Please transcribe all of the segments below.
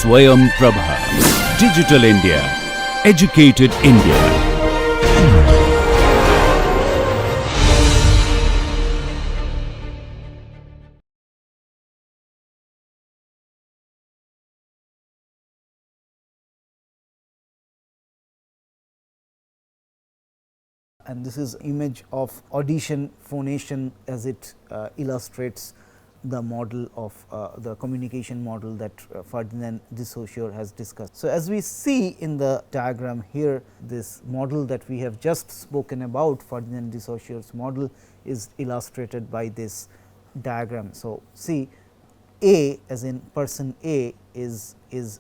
Swayam Prabha. Digital India. Educated India. And this is image of audition phonation as it illustrates the model of the communication model that Ferdinand de Saussure has discussed. So, as we see in the diagram here, this model that we have just spoken about, Ferdinand de Saussure's model, is illustrated by this diagram. So, see A as in person A is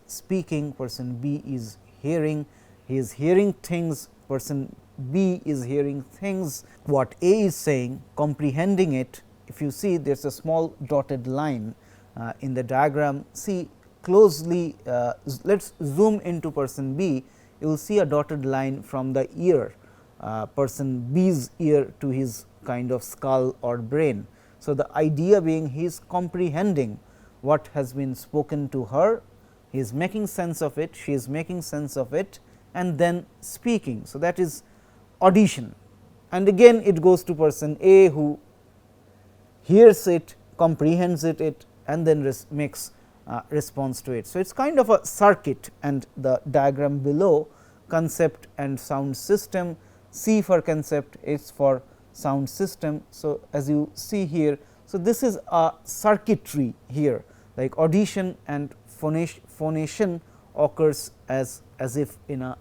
speaking, person B is hearing, he is hearing things, person B is hearing things, what A is saying, comprehending it. If you see, there is a small dotted line in the diagram. See closely, let us zoom into person B, you will see a dotted line from the ear, person B's ear to his kind of skull or brain. So, the idea being he is comprehending what has been spoken to her, he is making sense of it, she is making sense of it, and then speaking. So, that is audition, and again it goes to person A who hears it, comprehends it and then makes response to it. So, it is kind of a circuit, and the diagram below, concept and sound system, C for concept, H for sound system. So, as you see here, so this is a circuitry here, like audition and phonation occurs as if in a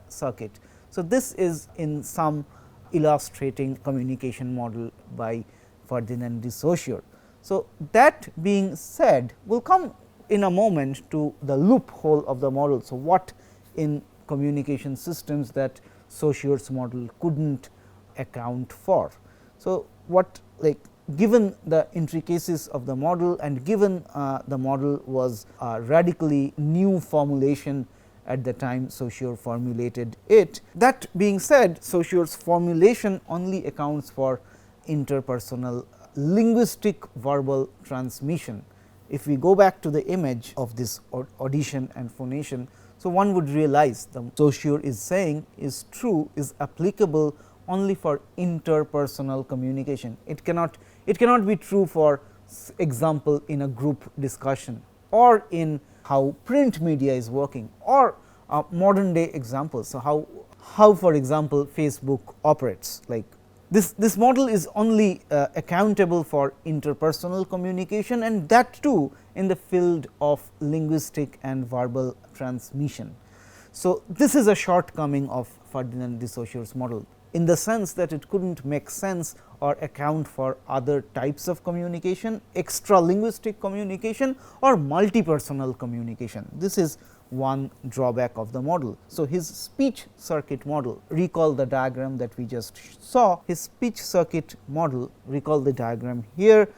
circuit. So, this is in some illustrating communication model by Ferdinand de Saussure. So, that being said, we will come in a moment to the loophole of the model. So, what in communication systems that Saussure's model could not account for. So, what, like, given the intricacies of the model and given the model was a radically new formulation at the time Saussure formulated it. That being said, Saussure's formulation only accounts for interpersonal linguistic verbal transmission. If we go back to the image of this audition and phonation, so one would realize the Saussure is saying is true, is applicable only for interpersonal communication. It cannot be true for example in a group discussion or in how print media is working or modern day examples. So, how for example Facebook operates, like this model is only accountable for interpersonal communication, and that too in the field of linguistic and verbal transmission. So, this is a shortcoming of Ferdinand de Saussure's model, in the sense that it could not make sense or account for other types of communication, extra linguistic communication or multipersonal communication. This is one drawback of the model. So, his speech circuit model, recall the diagram that we just saw, his speech circuit model, recall the diagram here,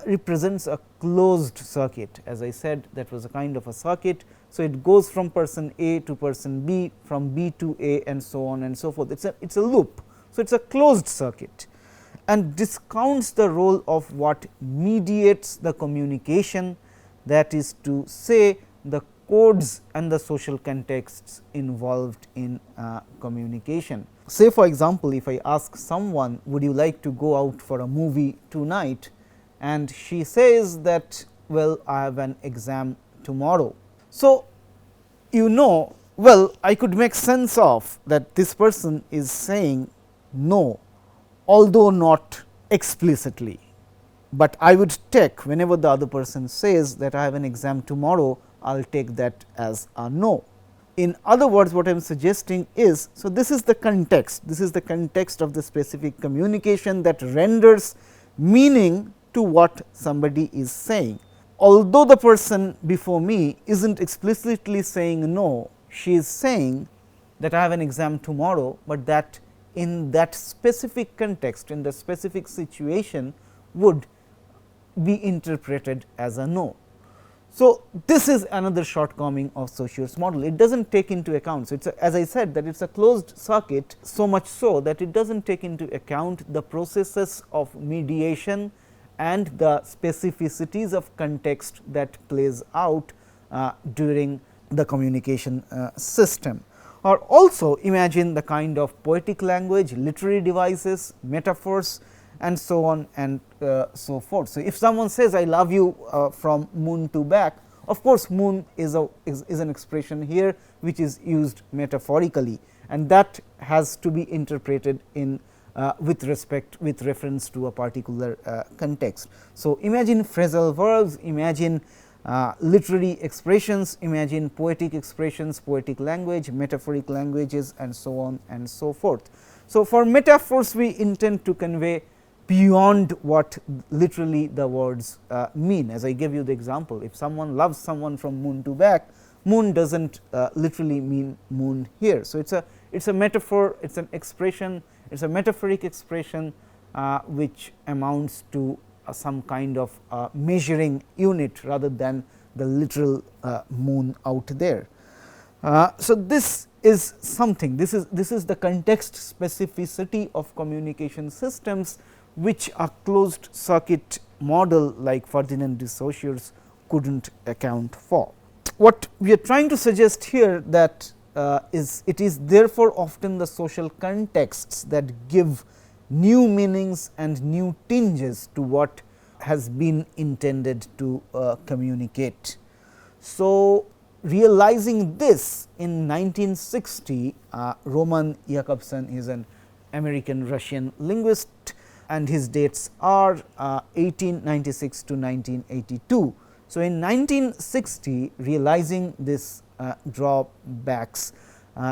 represents a closed circuit. As I said, that was a kind of a circuit. So, it goes from person A to person B, from B to A and so on and so forth. It is a loop. So, it is a closed circuit and discounts the role of what mediates the communication, that is to say the codes and the social contexts involved in communication. Say for example, if I ask someone, would you like to go out for a movie tonight, and she says that, well, I have an exam tomorrow. So, well, I could make sense of that this person is saying no, although not explicitly, but I would take, whenever the other person says that I have an exam tomorrow, I will take that as a no. In other words, what I am suggesting is, so this is the context, this is the context of the specific communication that renders meaning to what somebody is saying. Although the person before me is not explicitly saying no, she is saying that I have an exam tomorrow, but that in that specific context, in the specific situation would be interpreted as a no. So, this is another shortcoming of Saussure's model. It does not take into account. So, as I said, that it is a closed circuit, so much so that it does not take into account the processes of mediation and the specificities of context that plays out during the communication system. Or also imagine the kind of poetic language, literary devices, metaphors, and so on and so forth. So, if someone says I love you from moon to back, of course, moon is an expression here which is used metaphorically, and that has to be interpreted in with reference to a particular context. So, imagine phrasal verbs, imagine literary expressions, imagine poetic expressions, poetic language, metaphoric languages, and so on and so forth. So, for metaphors we intend to convey beyond what literally the words mean. As I gave you the example, if someone loves someone from moon to back, moon does not literally mean moon here. So, it is a metaphor, it is an expression, it is a metaphoric expression which amounts to some kind of measuring unit rather than the literal moon out there. So, this is something, this is the context specificity of communication systems, which a closed circuit model like Ferdinand de Saussure's could not account for. What we are trying to suggest here that it is therefore often the social contexts that give new meanings and new tinges to what has been intended to communicate. So, realizing this in 1960, Roman Jakobson is an American Russian linguist, and his dates are 1896 to 1982. So, in 1960, realizing this drawbacks,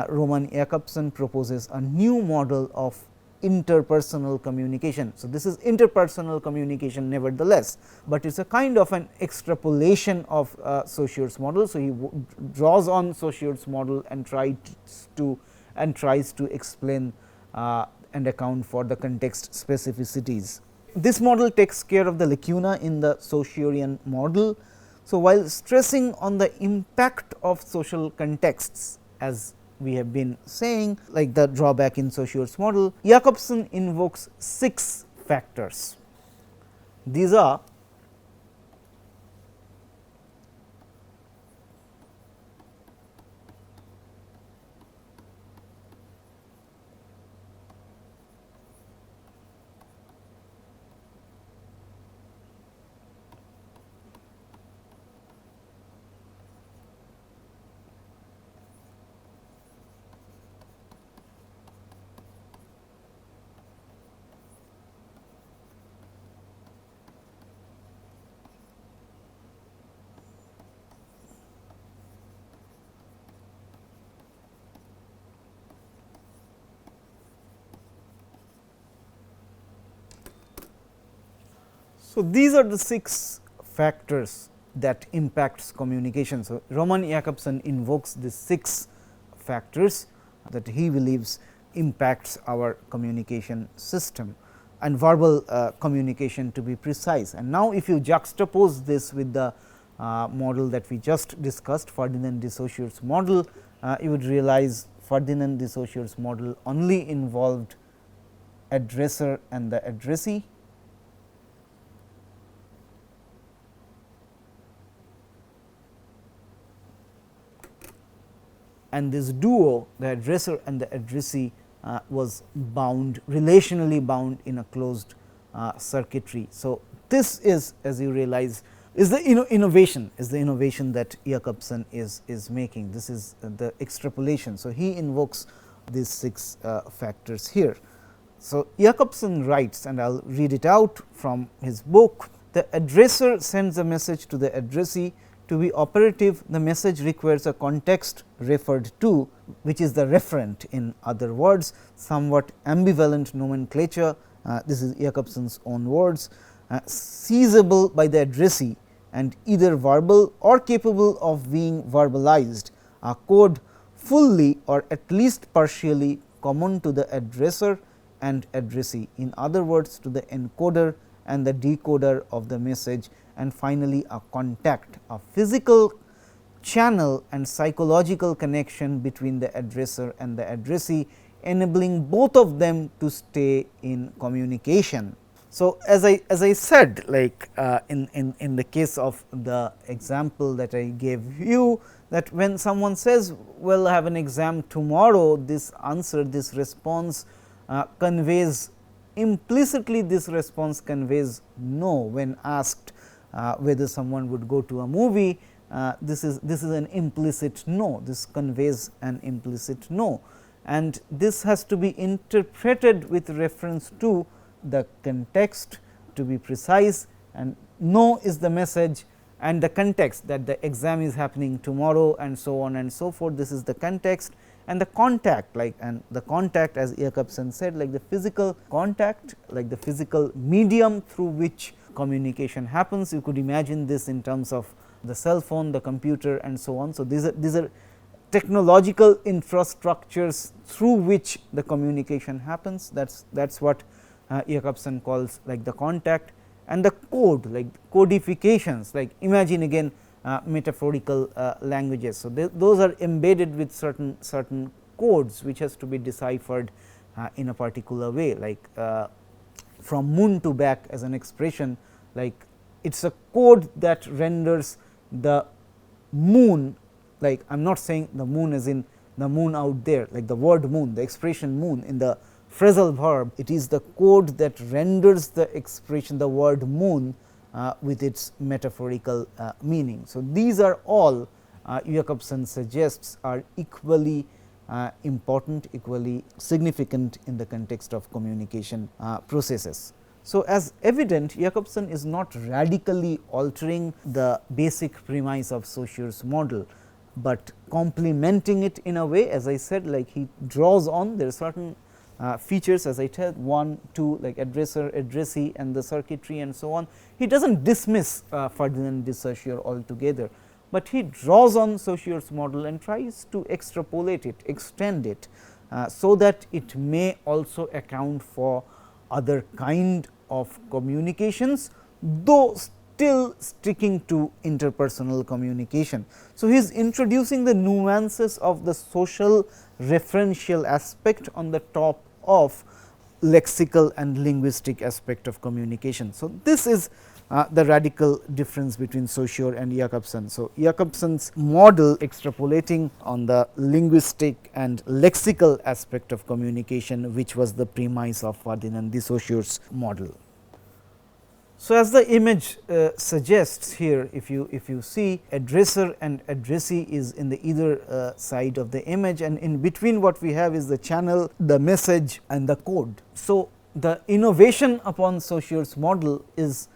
Roman Jakobson proposes a new model of interpersonal communication. So, this is interpersonal communication nevertheless, but it is a kind of an extrapolation of Saussure's model. So, he draws on Saussure's model and tries to explain and account for the context specificities. This model takes care of the lacuna in the Saussurean model. So, while stressing on the impact of social contexts, as we have been saying, like the drawback in Saussure's model, Jakobson invokes 6 factors. These are So, these are the 6 factors that impacts communication. So, Roman Jakobson invokes these 6 factors that he believes impacts our communication system and verbal communication to be precise. And now, if you juxtapose this with the model that we just discussed, Ferdinand de Saussure's model, you would realize Ferdinand de Saussure's model only involved addresser and the addressee, and this duo, the addresser and the addressee, was bound, relationally bound in a closed circuitry. So, this is, as you realize, is the innovation that Jakobson is making. This is the extrapolation. So, he invokes these 6 factors here. So, Jakobson writes, and I will read it out from his book: the addresser sends a message to the addressee. To be operative, the message requires a context referred to, which is the referent, in other words, somewhat ambivalent nomenclature. This is Jakobson's own words, seizable by the addressee and either verbal or capable of being verbalized, a code fully or at least partially common to the addresser and addressee, in other words, to the encoder and the decoder of the message, and finally, a contact, a physical channel and psychological connection between the addresser and the addressee, enabling both of them to stay in communication. So, as I said, like in the case of the example that I gave you, that when someone says, well, I have an exam tomorrow, this answer, this response conveys implicitly, this response conveys no when asked whether someone would go to a movie. This is an implicit no, this conveys an implicit no, and this has to be interpreted with reference to the context, to be precise, and no is the message, and the context, that the exam is happening tomorrow and so on and so forth. This is the context, and the contact, like, and the contact, as Jacobson said, like the physical contact, like the physical medium through which communication happens. You could imagine this in terms of the cell phone, the computer, and so on. So, these are technological infrastructures through which the communication happens. That is what Jacobson calls like the contact, and the code, like codifications, like imagine again metaphorical languages. So, those are embedded with certain codes which has to be deciphered in a particular way, like from moon to back as an expression, like it is a code that renders the moon, like I am not saying the moon as in the moon out there, like the word moon, the expression moon in the phrasal verb, it is the code that renders the expression, the word moon with its metaphorical meaning. So, these are all Jacobson suggests are equally important, equally significant in the context of communication processes. So, as evident, Jacobson is not radically altering the basic premise of Saussure's model, but complementing it in a way, as I said, like he draws on there are certain features, as I said, 1, 2, like addresser, addressee, and the circuitry and so on. He does not dismiss Ferdinand de Saussure altogether, but he draws on Saussure's model and tries to extrapolate it, extend it, so that it may also account for other kind of communications, though still sticking to interpersonal communication. So, he is introducing the nuances of the social referential aspect on the top of lexical and linguistic aspect of communication. So, this is the radical difference between Saussure and Jacobson. So, Jacobson's model extrapolating on the linguistic and lexical aspect of communication, which was the premise of Ferdinand de Saussure's model. So, as the image suggests here, if you see, addresser and addressee is in the either side of the image, and in between what we have is the channel, the message, and the code. So, the innovation upon Saussure's model is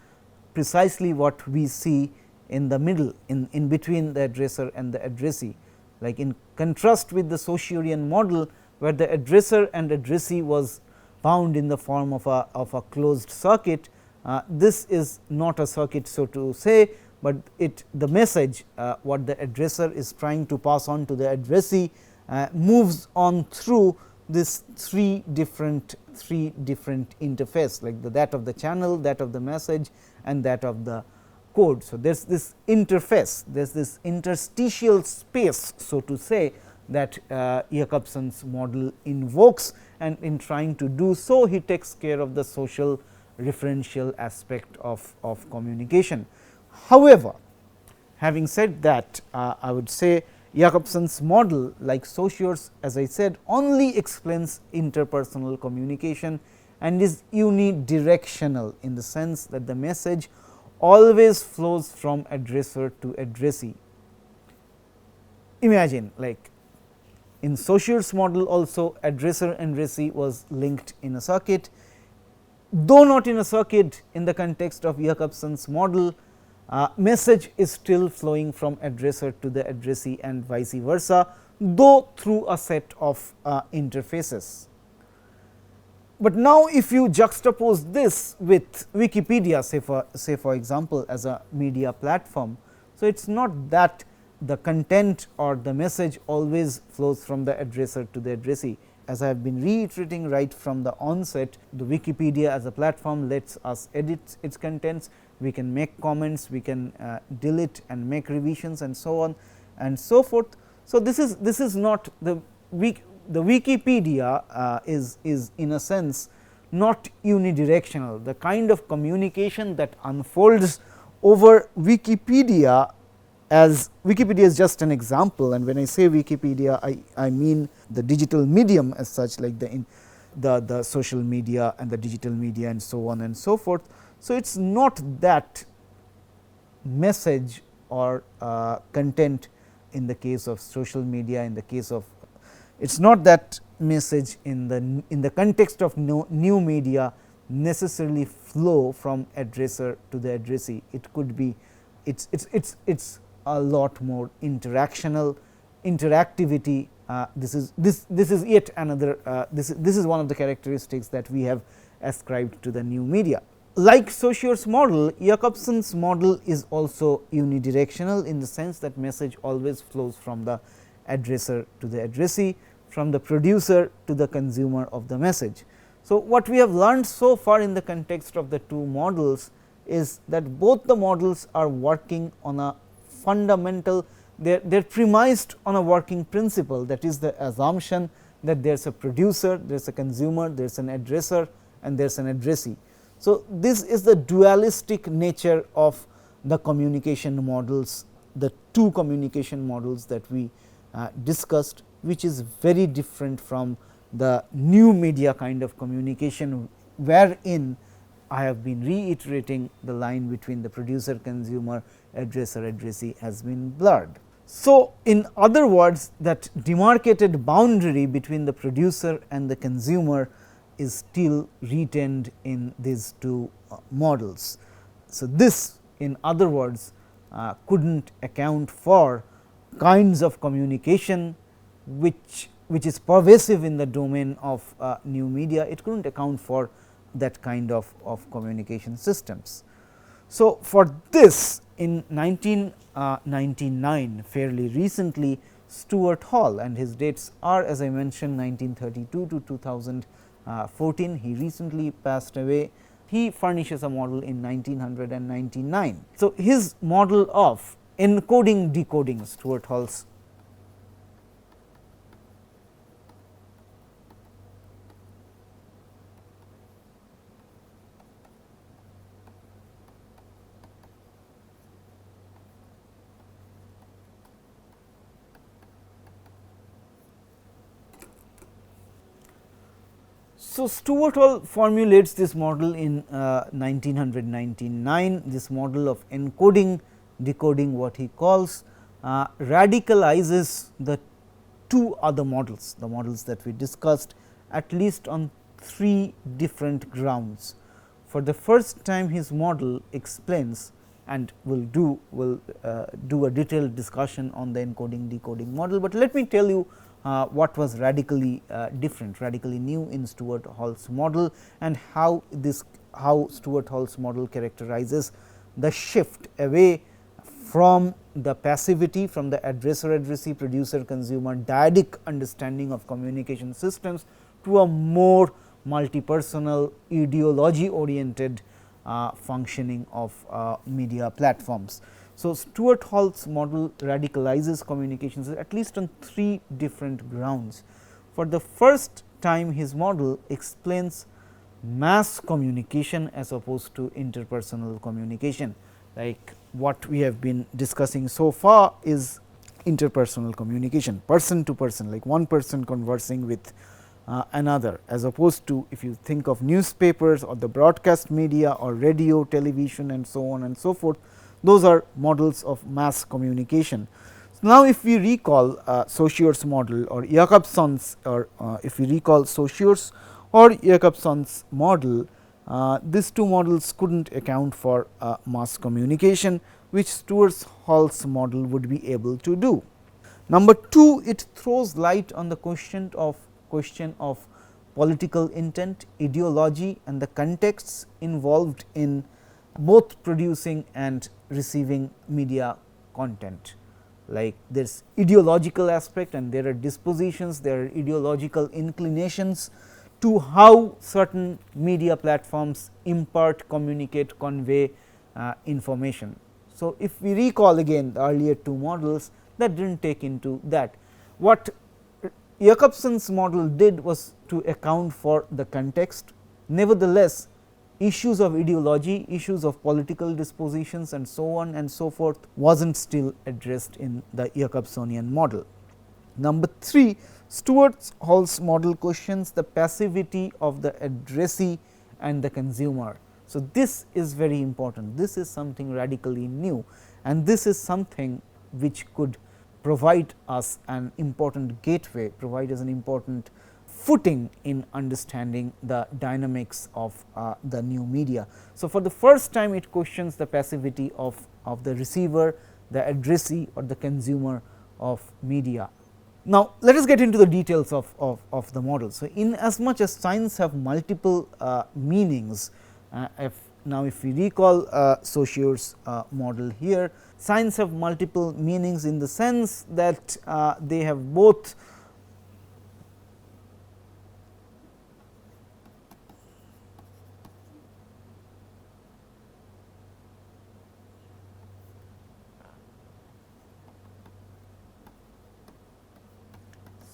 precisely what we see in the middle, in between the addresser and the addressee. Like in contrast with the Saussurean model, where the addresser and addressee was bound in the form of a closed circuit. This is not a circuit, so to say, but the message what the addresser is trying to pass on to the addressee moves on through this three different interface, like that of the channel, that of the message, and that of the code. So, there is this interface, there is this interstitial space, so to say, that Jacobson's model invokes, and in trying to do so, he takes care of the social referential aspect of communication. However, having said that, I would say Jacobson's model, like Saussure's, as I said, only explains interpersonal communication and is unidirectional, in the sense that the message always flows from addresser to addressee. Imagine, like in Saussure's model also, addresser and addressee was linked in a circuit, though not in a circuit. In the context of Jacobson's model, message is still flowing from addresser to the addressee and vice versa, though through a set of interfaces. But now, if you juxtapose this with Wikipedia, say for example, as a media platform, so it is not that the content or the message always flows from the addresser to the addressee. As I have been reiterating right from the onset, the Wikipedia as a platform lets us edit its contents, we can make comments, we can delete and make revisions and so on and so forth. So, this is not the Wikipedia is in a sense not unidirectional. The kind of communication that unfolds over Wikipedia, as Wikipedia is just an example, and when I say Wikipedia, I mean the digital medium as such, like the social media and the digital media and so on and so forth. So, it is not that message or content in the case of social media, in the case of it is not that message in the context of new media necessarily flow from addresser to the addressee. It could be it's a lot more interactivity. This is yet another this is one of the characteristics that we have ascribed to the new media. Like Saussure's model, Jacobson's model is also unidirectional in the sense that message always flows from the addresser to the addressee, from the producer to the consumer of the message. So, what we have learned so far in the context of the two models is that both the models are working on a fundamental, they are premised on a working principle, that is the assumption that there is a producer, there is a consumer, there is an addresser and there is an addressee. So, this is the dualistic nature of the communication models, the two communication models that we discussed, which is very different from the new media kind of communication, wherein I have been reiterating the line between the producer, consumer, addresser, addressee has been blurred. So, in other words, that demarcated boundary between the producer and the consumer is still retained in these two models. So, this in other words could not account for kinds of communication which is pervasive in the domain of new media. It could not account for that kind of communication systems. So, for this in 1999, fairly recently, Stuart Hall, and his dates are, as I mentioned, 1932 to 2014, he recently passed away. He furnishes a model in 1999. So, his model of encoding decoding, Stuart Hall's So, Stuart Hall formulates this model in 1999, this model of encoding decoding, what he calls radicalizes the two other models, the models that we discussed, at least on three different grounds. For the first time, his model explains, and will do a detailed discussion on the encoding decoding model, but let me tell you what was radically different, radically new in Stuart Hall's model, and how Stuart Hall's model characterizes the shift away from the passivity, from the addresser addressee, producer consumer dyadic understanding of communication systems to a more multipersonal, ideology oriented functioning of media platforms. So, Stuart Hall's model radicalizes communications at least on three different grounds. For the first time, his model explains mass communication as opposed to interpersonal communication. Like what we have been discussing so far is interpersonal communication, person to person, like one person conversing with another, as opposed to if you think of newspapers or the broadcast media or radio, television and so on and so forth. Those are models of mass communication. So, now, if we recall Saussure's model or Jacobson's, or if we recall Saussure's or Jacobson's model, these two models could not account for mass communication, which Stuart Hall's model would be able to do. Number two, it throws light on the question of political intent, ideology and the contexts involved in both producing and receiving media content. Like there is ideological aspect and there are dispositions, there are ideological inclinations to how certain media platforms impart, communicate, convey information. So, if we recall again the earlier two models, that did not take into that. What Jacobson's model did was to account for the context, Nevertheless, issues of ideology, issues of political dispositions and so on and so forth was not still addressed in the Jacobsonian model. Number 3, Stuart Hall's model questions the passivity of the addressee and the consumer. So, this is very important, this is something radically new, and this is something which could provide us an important gateway, provide us an important footing in understanding the dynamics of the new media. So, for the first time it questions the passivity of the receiver, the addressee or the consumer of media. Now, let us get into the details of the model. So, in as much as signs have multiple meanings, if we recall Saussure's model here, signs have multiple meanings in the sense that they have both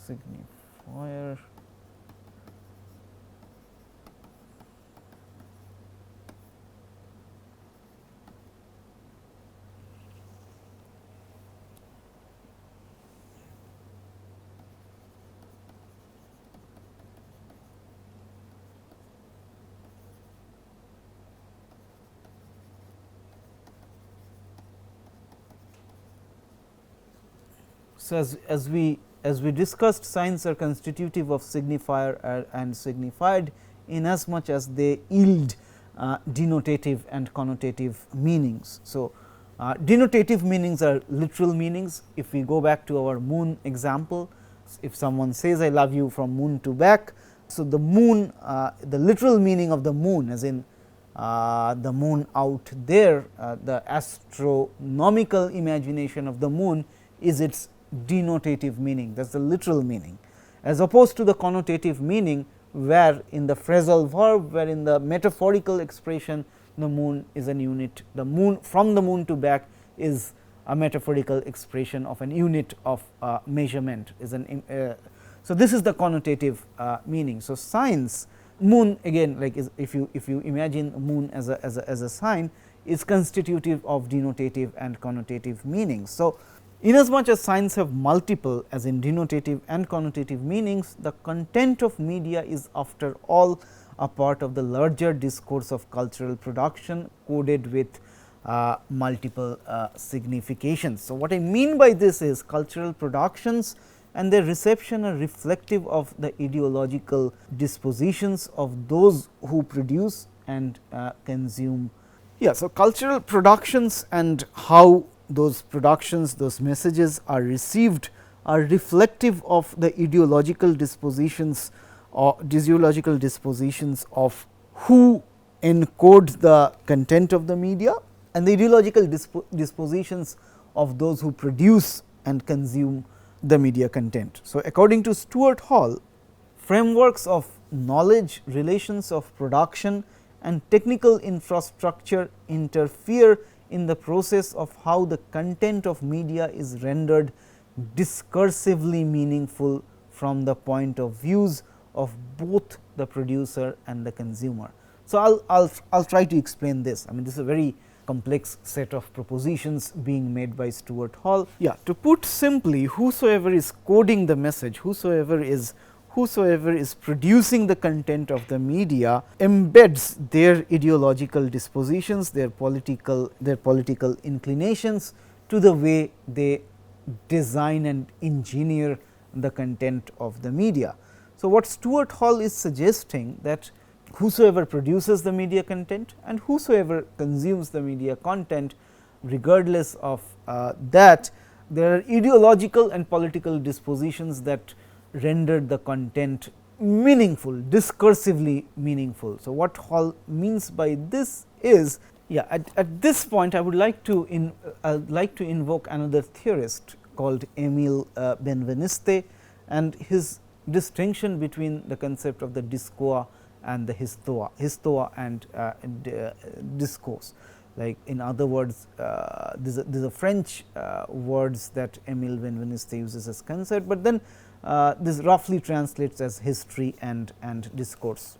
signifier So, as we discussed, signs are constitutive of signifier and signified inasmuch as they yield denotative and connotative meanings. So, denotative meanings are literal meanings. If we go back to our moon example, if someone says I love you from moon to back. So, the moon, the literal meaning of the moon as in the moon out there, the astronomical imagination of the moon is its denotative meaning, that is the literal meaning, as opposed to the connotative meaning, where in the phrasal verb, where in the metaphorical expression the moon is an unit, the moon from the moon to back is a metaphorical expression of an unit of measurement is an. So, this is the connotative meaning. So, signs moon again, like if you imagine moon as a sign, is constitutive of denotative and connotative meanings. So, inasmuch as signs have multiple as in denotative and connotative meanings, the content of media is after all a part of the larger discourse of cultural production coded with multiple significations. So, what I mean by this is cultural productions and their reception are reflective of the ideological dispositions of those who produce and consume. Yeah, so, cultural productions and how those productions, those messages are received are reflective of the ideological dispositions of who encodes the content of the media and the ideological dispositions of those who produce and consume the media content. So, according to Stuart Hall, frameworks of knowledge, relations of production and technical infrastructure interfere in the process of how the content of media is rendered discursively meaningful from the point of views of both the producer and the consumer. So, I'll try to explain this. I mean, this is a very complex set of propositions being made by Stuart Hall. Yeah, to put simply, whosoever is coding the message, whosoever is producing the content of the media embeds their ideological dispositions, their political inclinations to the way they design and engineer the content of the media. So, what Stuart Hall is suggesting that whosoever produces the media content and whosoever consumes the media content, regardless of that, there are ideological and political dispositions that render the content meaningful, discursively meaningful. So, what Hall means by this is, yeah, at this point I would like to invoke another theorist called Emile Benveniste and his distinction between the concept of the discours and the histoa and discourse. Like in other words, these are French words that Emile Benveniste uses as concept, but then this roughly translates as history and discourse.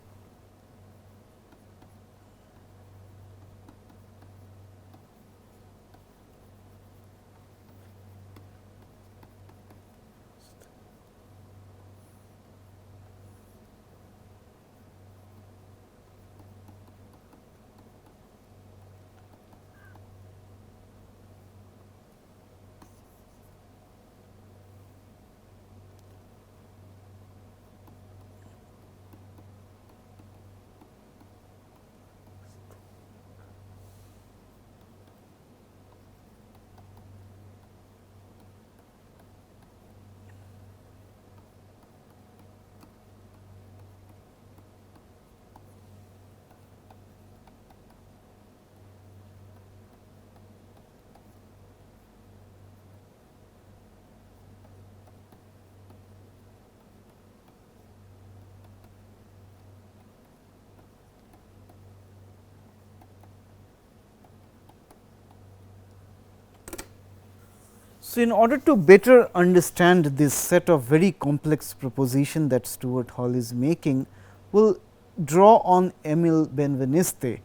So, in order to better understand this set of very complex proposition that Stuart Hall is making, we will draw on Emile Benveniste.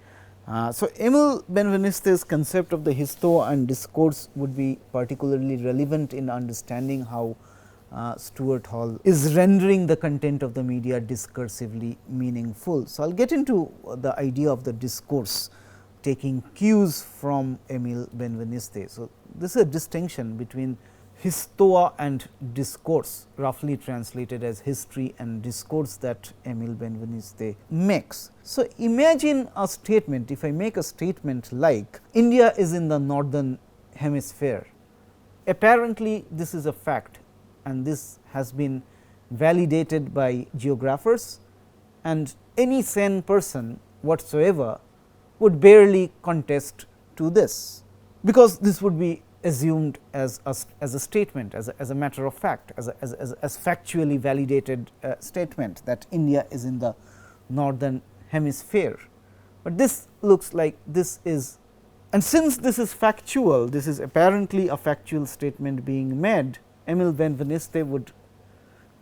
So, Emile Benveniste's concept of the histo and discourse would be particularly relevant in understanding how Stuart Hall is rendering the content of the media discursively meaningful. So, I will get into the idea of the discourse, taking cues from Emile Benveniste. So, this is a distinction between histoa and discourse, roughly translated as history and discourse, that Emile Benveniste makes. So, imagine a statement, if I make a statement like India is in the northern hemisphere, apparently this is a fact and this has been validated by geographers, and any sane person whatsoever would barely contest to this, because this would be assumed as a statement, as a matter of fact, as factually validated statement that India is in the northern hemisphere. But this looks like this is, and since this is factual, this is apparently a factual statement being made, Emile Benveniste would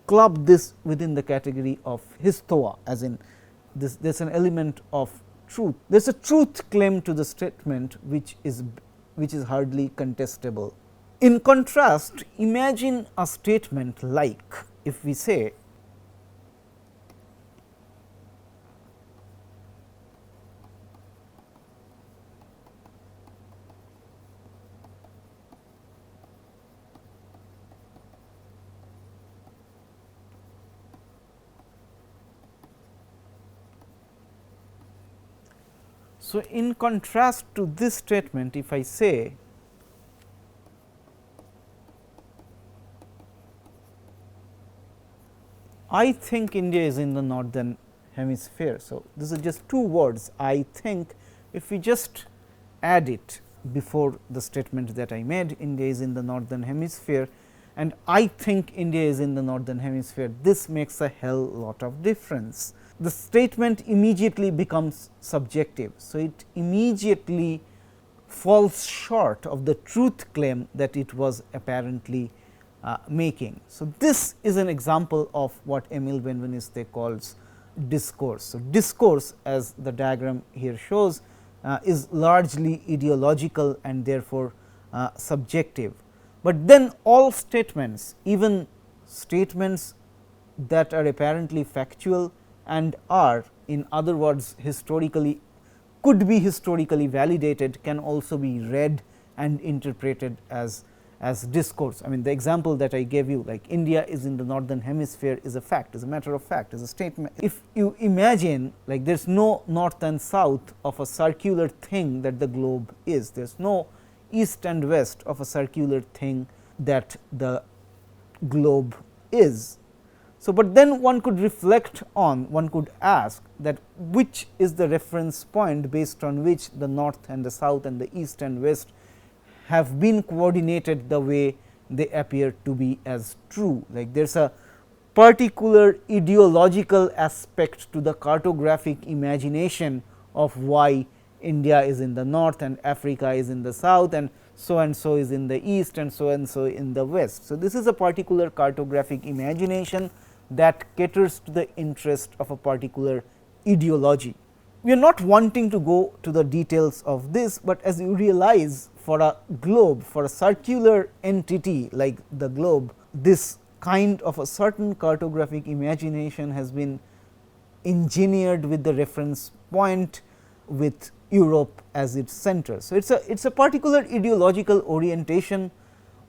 club this within the category of histoa, as in this, there is an element of truth. There is a truth claim to the statement which is hardly contestable. In contrast, imagine a statement like, if we say so, in contrast to this statement, if I say I think India is in the northern hemisphere. So, this is just two words, I think. If we just add it before the statement that I made, India is in the northern hemisphere, and I think India is in the northern hemisphere, this makes a hell lot of difference. The statement immediately becomes subjective. So, it immediately falls short of the truth claim that it was apparently making. So, this is an example of what Emile Benveniste calls discourse. So, discourse, as the diagram here shows, is largely ideological and therefore subjective. But then all statements, even statements that are apparently factual and are, in other words, historically, could be historically validated, can also be read and interpreted as discourse. I mean, the example that I gave you, like India is in the northern hemisphere, is a fact, is a matter of fact, is a statement. If you imagine, like, there is no north and south of a circular thing that the globe is, there is no east and west of a circular thing that the globe is. So, but then one could reflect on, one could ask that which is the reference point based on which the north and the south and the east and west have been coordinated the way they appear to be as true. Like, there is a particular ideological aspect to the cartographic imagination of why India is in the north and Africa is in the south, and so is in the east, and so in the west. So, this is a particular cartographic imagination that caters to the interest of a particular ideology. We are not wanting to go to the details of this, but as you realize, for a globe, for a circular entity like the globe, this kind of a certain cartographic imagination has been engineered with the reference point with Europe as its center. So, it is a particular ideological orientation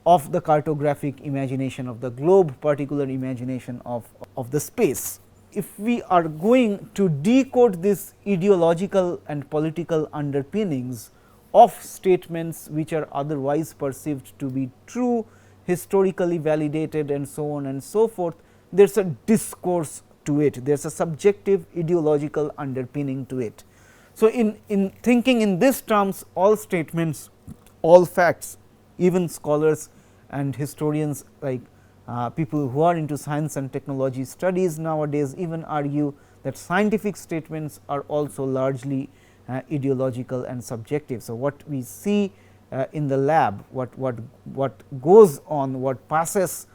of the cartographic imagination of the globe, particular imagination of the space. If we are going to decode this ideological and political underpinnings of statements which are otherwise perceived to be true, historically validated, and so on and so forth, there is a discourse to it, there is a subjective ideological underpinning to it. So, in thinking in these terms, all statements, all facts, even scholars and historians, like people who are into science and technology studies nowadays, even argue that scientific statements are also largely ideological and subjective. So, what we see in the lab, what goes on, what passes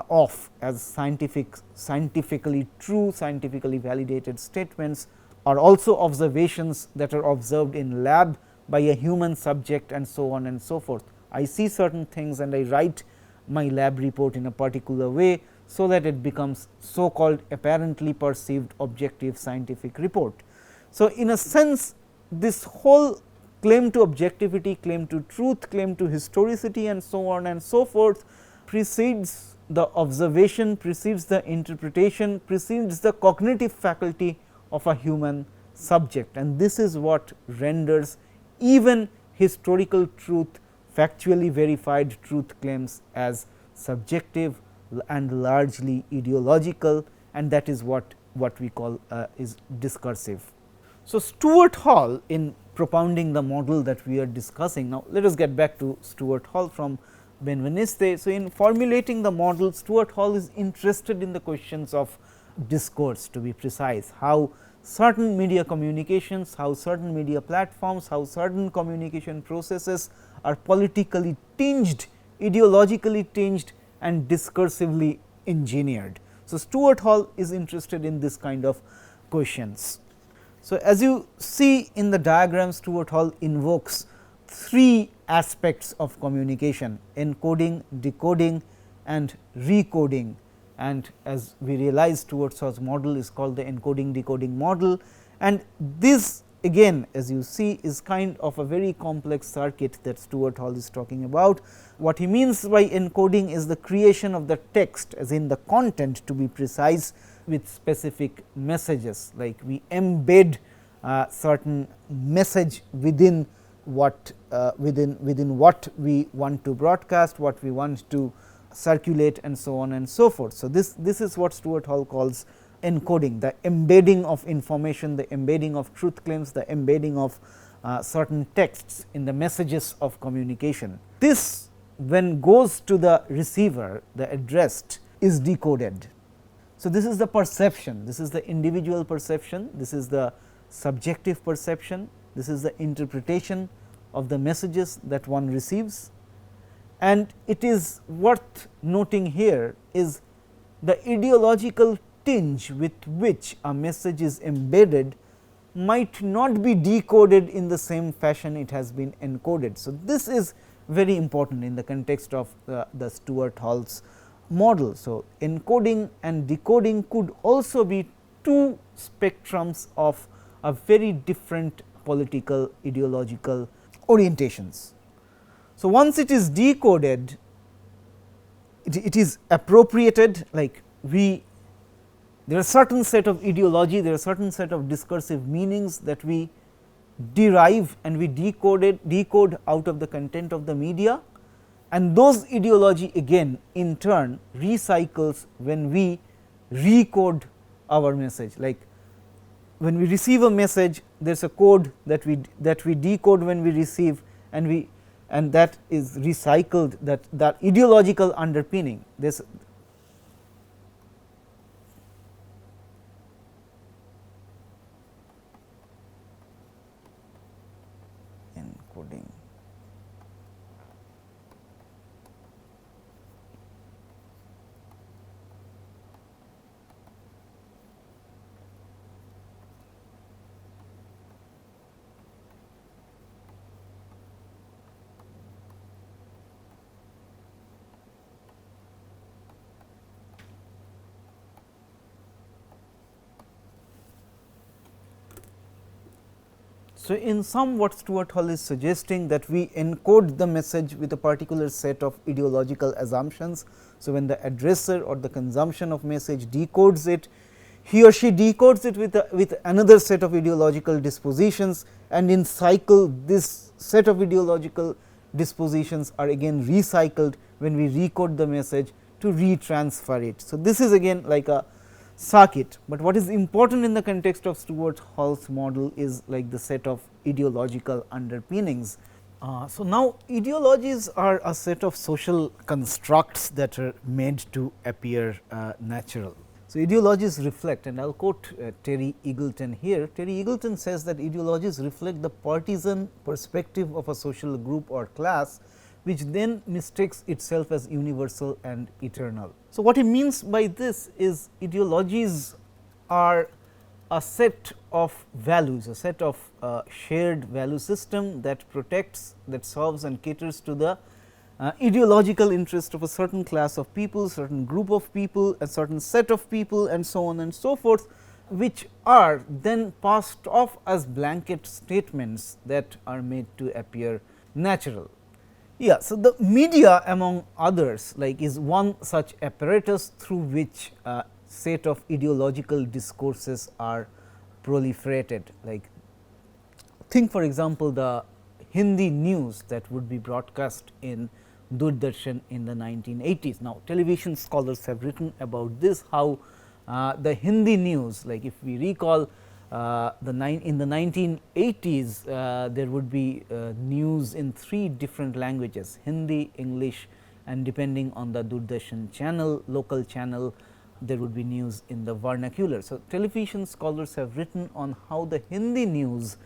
off as scientifically true, scientifically validated statements, are also observations that are observed in lab by a human subject, and so on and so forth. I see certain things and I write my lab report in a particular way, so that it becomes so called apparently perceived objective scientific report. So, in a sense, this whole claim to objectivity, claim to truth, claim to historicity, and so on and so forth precedes the observation, precedes the interpretation, precedes the cognitive faculty of a human subject, and this is what renders even historical truth, factually verified truth claims as subjective and largely ideological, and that is what we call is discursive. So, Stuart Hall, in propounding the model that we are discussing now, let us get back to Stuart Hall from Benveniste. So, in formulating the model, Stuart Hall is interested in the questions of discourse, to be precise, how certain media communications, how certain media platforms, how certain communication processes are politically tinged, ideologically tinged, and discursively engineered. So, Stuart Hall is interested in this kind of questions. So, as you see in the diagram, Stuart Hall invokes three aspects of communication: encoding, decoding, and recoding. And as we realize, Stuart Hall's model is called the encoding decoding model, and this again, as you see, is kind of a very complex circuit that Stuart Hall is talking about. What he means by encoding is the creation of the text, as in the content, to be precise, with specific messages, like we embed certain message within what within what we want to broadcast, what we want to circulate, and so on and so forth. So, this is what Stuart Hall calls encoding, the embedding of information, the embedding of truth claims, the embedding of certain texts in the messages of communication. This, when goes to the receiver, the addressed, is decoded. So, this is the perception, this is the individual perception, this is the subjective perception, this is the interpretation of the messages that one receives. And it is worth noting here is the ideological tinge with which a message is embedded might not be decoded in the same fashion it has been encoded. So, this is very important in the context of the Stuart Hall's model. So, encoding and decoding could also be two spectrums of a very different political ideological orientations. So, once it is decoded, it is appropriated, like there are certain set of ideology, there are certain set of discursive meanings that we derive and we decode out of the content of the media, and those ideology again in turn recycles when we recode our message. Like when we receive a message, there is a code that we decode when we receive, and that is recycled, that ideological underpinning. This encoding. So, in sum, what Stuart Hall is suggesting, that we encode the message with a particular set of ideological assumptions. So, when the addresser or the consumption of message decodes it, he or she decodes it with another set of ideological dispositions, and in cycle this set of ideological dispositions are again recycled when we recode the message to retransfer it. So, this is again like a circuit, but what is important in the context of Stuart Hall's model is like the set of ideological underpinnings. So, now ideologies are a set of social constructs that are made to appear natural. So, ideologies reflect, and I will quote Terry Eagleton here. Terry Eagleton says that ideologies reflect the partisan perspective of a social group or class, which then mistakes itself as universal and eternal. So, what he means by this is ideologies are a set of values, a set of shared value system that protects, that serves and caters to the ideological interest of a certain class of people, certain group of people, a certain set of people, and so on and so forth, which are then passed off as blanket statements that are made to appear natural. Yeah, so the media, among others, like, is one such apparatus through which a set of ideological discourses are proliferated. Like, think for example, the Hindi news that would be broadcast in Doordarshan in the 1980s. Now, television scholars have written about this, how the Hindi news, like if we recall in the 1980s, there would be news in 3 different languages: Hindi, English, and depending on the Doordarshan channel, local channel, there would be news in the vernacular. So, television scholars have written on how the Hindi news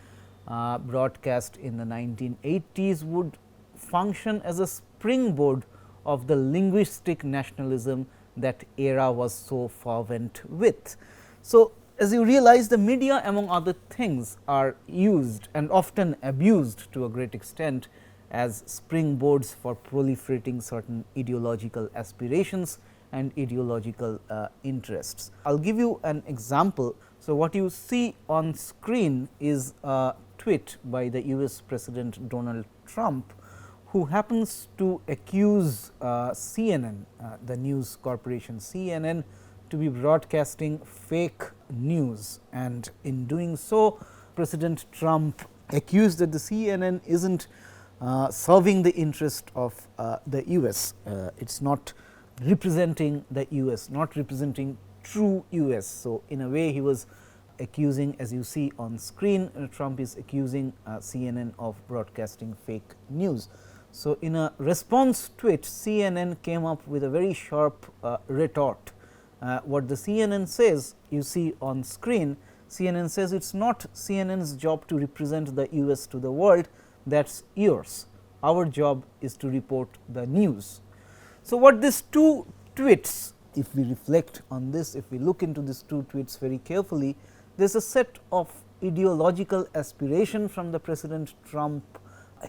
broadcast in the 1980s would function as a springboard of the linguistic nationalism that era was so fervent with. So, as you realize, the media, among other things, are used and often abused to a great extent as springboards for proliferating certain ideological aspirations and ideological interests. I will give you an example. So, what you see on screen is a tweet by the US President Donald Trump, who happens to accuse CNN, the news corporation CNN, to be broadcasting fake news, and in doing so, President Trump accused that the CNN isn't serving the interest of the US. It is not representing the US, not representing true US. So, in a way he was accusing, as you see on screen, Trump is accusing CNN of broadcasting fake news. So, in a response tweet, CNN came up with a very sharp retort. What the CNN says, you see on screen, CNN says it is not CNN's job to represent the US to the world, that is yours. Our job is to report the news. So, what these 2 tweets, if we reflect on this, if we look into these 2 tweets very carefully, there is a set of ideological aspiration from the President Trump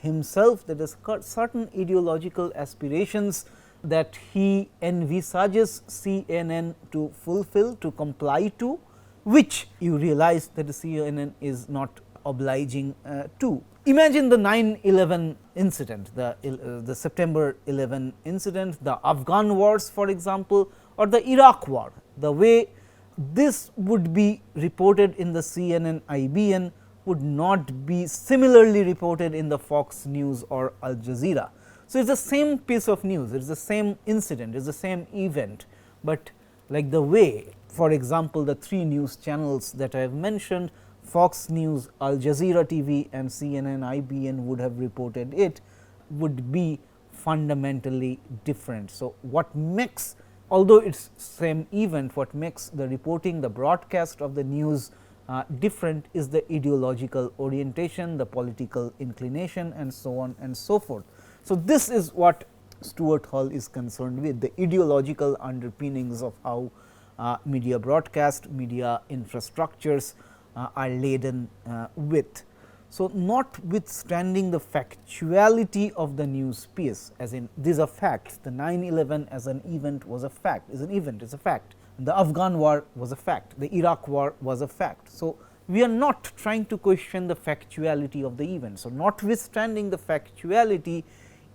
himself, that is certain ideological aspirations that he envisages CNN to fulfill, to comply to, which you realize that the CNN is not obliging to. Imagine the 9/11 incident, the September 11 incident, the Afghan wars for example, or the Iraq war. The way this would be reported in the CNN IBN would not be similarly reported in the Fox News or Al Jazeera. So, it is the same piece of news, it is the same incident, it is the same event, but like the way, for example, the 3 news channels that I have mentioned, Fox News, Al Jazeera TV and CNN IBN would have reported it, would be fundamentally different. So, what makes, although it is same event, what makes the reporting, the broadcast of the news different is the ideological orientation, the political inclination, and so on and so forth. So, this is what Stuart Hall is concerned with, the ideological underpinnings of how media broadcast, media infrastructures are laden with. So, notwithstanding the factuality of the news piece, as in these are facts, the 9/11 as an event was a fact, is an event, is a fact. The Afghan war was a fact, the Iraq war was a fact. So, we are not trying to question the factuality of the event. So, notwithstanding the factuality,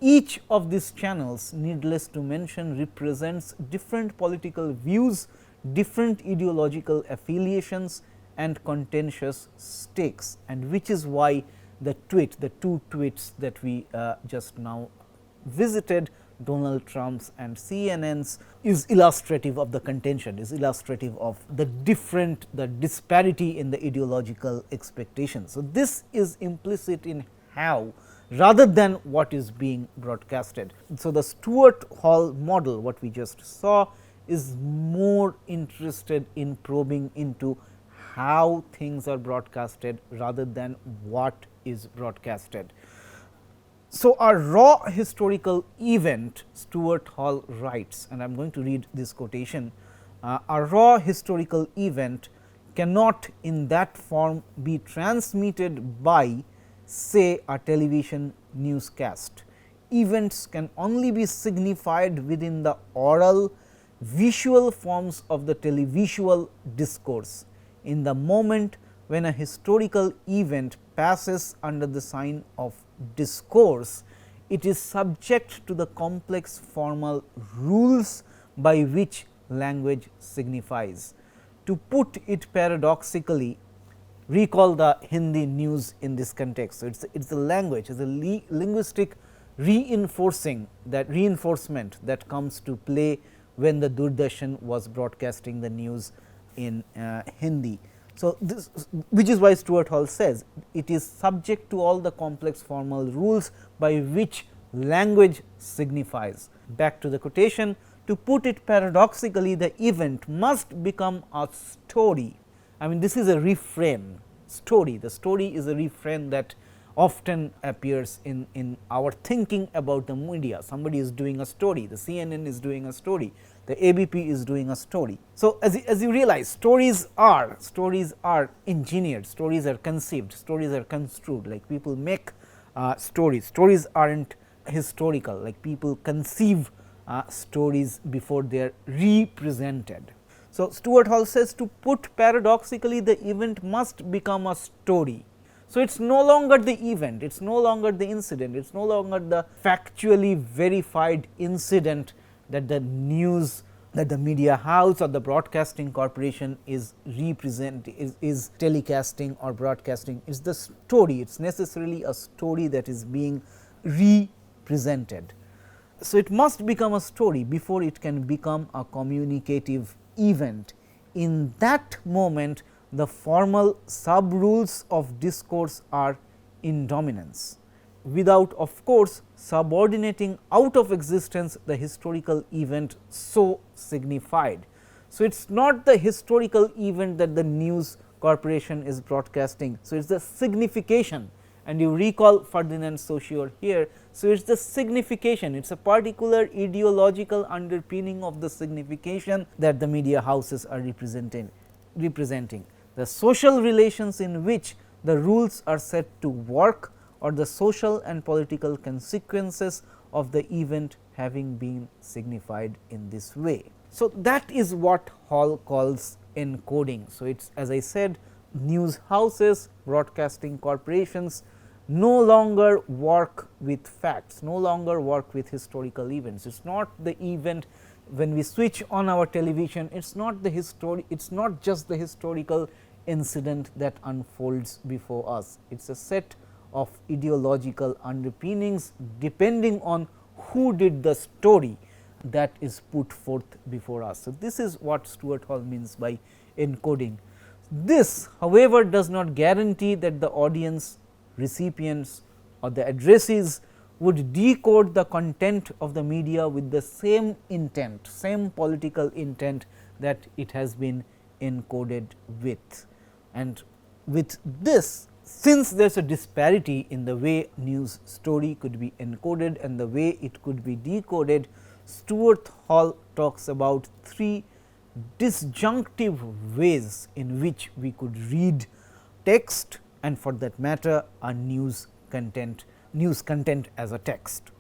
each of these channels, needless to mention, represents different political views, different ideological affiliations and contentious stakes, and which is why the tweet, the 2 tweets that we just now visited, Donald Trump's and CNN's, is illustrative of the contention, is illustrative of the different, the disparity in the ideological expectations. So, this is implicit in how rather than what is being broadcasted. So, the Stuart Hall model, what we just saw, is more interested in probing into how things are broadcasted rather than what is broadcasted. So, a raw historical event, Stuart Hall writes, and I am going to read this quotation, a raw historical event cannot in that form be transmitted by, say, a television newscast. Events can only be signified within the oral, visual forms of the televisual discourse. In the moment when a historical event passes under the sign of discourse, it is subject to the complex formal rules by which language signifies. To put it paradoxically, recall the Hindi news in this context. So, it is the language, it is a linguistic reinforcement that comes to play when the Doordarshan was broadcasting the news in Hindi. So, this, which is why Stuart Hall says it is subject to all the complex formal rules by which language signifies. Back to the quotation, to put it paradoxically, the event must become a story. I mean, this is a refrain, story. The story is a refrain that often appears in our thinking about the media. Somebody is doing a story, the CNN is doing a story, the ABP is doing a story. So, as you realize, stories are engineered, stories are conceived, stories are construed, like people make stories. Stories are not historical, like people conceive stories before they are represented. So, Stuart Hall says, to put paradoxically, the event must become a story. So, it is no longer the event, it is no longer the incident, it is no longer the factually verified incident that the news, that the media house or the broadcasting corporation is is telecasting or broadcasting. It is the story, it is necessarily a story that is being represented. So, it must become a story before it can become a communicative event. In that moment, the formal sub rules of discourse are in dominance, without of course subordinating out of existence the historical event so signified. So, it is not the historical event that the news corporation is broadcasting. So, it is the signification, and you recall Ferdinand Saussure here. So, it is the signification, it is a particular ideological underpinning of the signification that the media houses are representing. The social relations in which the rules are set to work, or the social and political consequences of the event having been signified in this way. So, that is what Hall calls encoding. So, it is, as I said, news houses, broadcasting corporations no longer work with facts, no longer work with historical events. It is not the event when we switch on our television, it is not the it is not just the historical incident that unfolds before us. It is a set of ideological underpinnings depending on who did the story that is put forth before us. So, this is what Stuart Hall means by encoding. This, however, does not guarantee that the audience, recipients or the addressees would decode the content of the media with the same intent, same political intent that it has been encoded with. And with this, since there is a disparity in the way news story could be encoded and the way it could be decoded, Stuart Hall talks about three disjunctive ways in which we could read text, and for that matter a news content as a text.